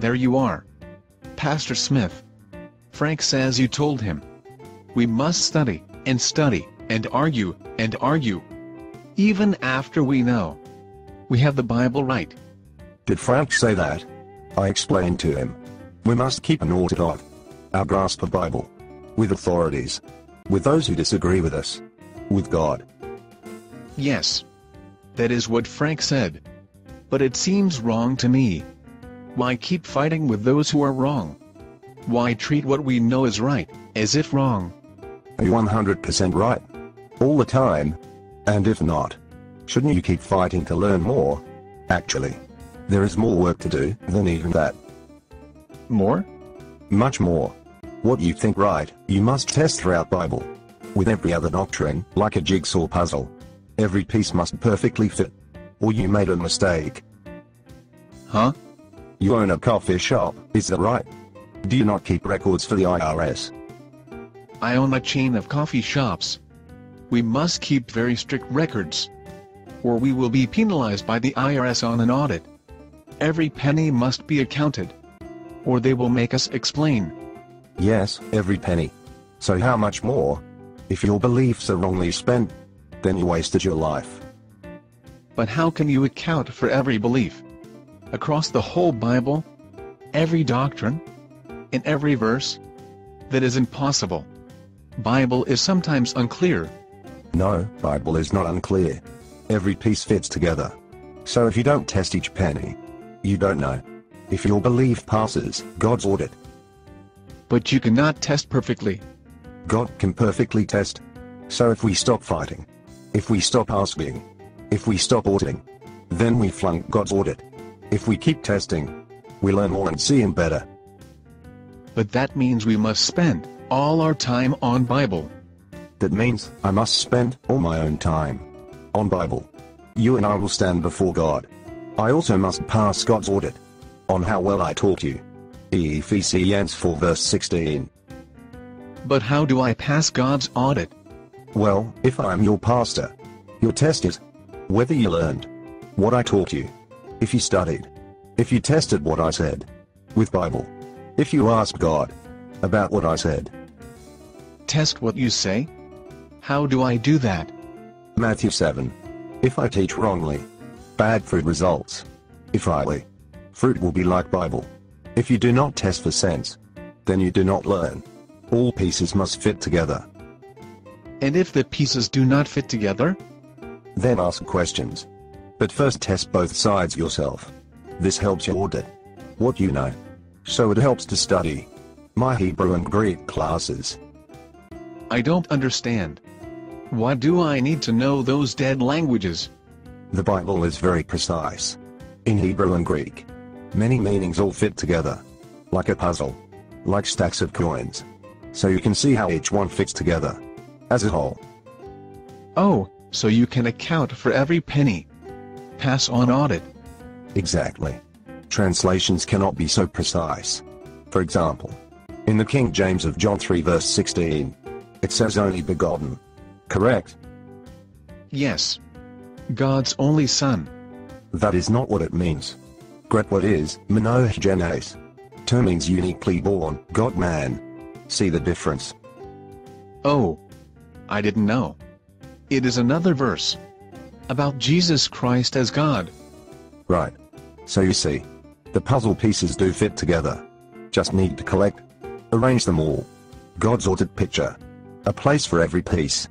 There you are. Pastor Smith. Frank says you told him. We must study, and argue, and argue. Even after we know we have the Bible right. Did Frank say that? I explained to him. We must keep an audit of our grasp of Bible. With authorities. With those who disagree with us. With God. Yes. That is what Frank said. But it seems wrong to me. Why keep fighting with those who are wrong? Why treat what we know is right, as if wrong? Are you 100% right? All the time? And if not, shouldn't you keep fighting to learn more? Actually, there is more work to do than even that. More? Much more. What you think right, you must test throughout Bible. With every other doctrine, like a jigsaw puzzle. Every piece must perfectly fit. Or you made a mistake. Huh? You own a coffee shop, is that right? Do you not keep records for the IRS? I own a chain of coffee shops. We must keep very strict records. Or we will be penalized by the IRS on an audit. Every penny must be accounted. Or they will make us explain. Yes, every penny. So how much more? If your beliefs are wrongly spent, then you wasted your life. But how can you account for every belief? Across the whole Bible? Every doctrine? In every verse? That is impossible. Bible is sometimes unclear. No, Bible is not unclear. Every piece fits together. So if you don't test each penny, you don't know if your belief passes God's audit. But you cannot test perfectly. God can perfectly test. So if we stop fighting, if we stop asking, if we stop auditing, then we flunk God's audit. If we keep testing, we learn more and see Him better. But that means we must spend all our time on Bible. That means I must spend all my own time on Bible. You and I will stand before God. I also must pass God's audit on how well I taught you. Ephesians 4 verse 16. But how do I pass God's audit? Well, if I am your pastor, your test is whether you learned what I taught you, if you studied, if you tested what I said with Bible, if you asked God about what I said. Test what you say? How do I do that? Matthew 7. If I teach wrongly, bad fruit results. If rightly, fruit will be like Bible. If you do not test for sense, then you do not learn. All pieces must fit together. And if the pieces do not fit together? Then ask questions. But first test both sides yourself. This helps you audit what you know. So it helps to study my Hebrew and Greek classes. I don't understand. Why do I need to know those dead languages? The Bible is very precise. In Hebrew and Greek, many meanings all fit together. Like a puzzle. Like stacks of coins. So you can see how each one fits together as a whole. Oh, so you can account for every penny. Pass on audit. Exactly. Translations cannot be so precise. For example, in the King James of John 3 verse 16, it says only begotten. Correct? Yes. God's only Son. That is not what it means. Great what is, monogenes. Term means uniquely born, God-man. See the difference? Oh. I didn't know. It is another verse. About Jesus Christ as God. Right. So you see, the puzzle pieces do fit together. Just need to collect, arrange them all. God's ordered picture. A place for every piece.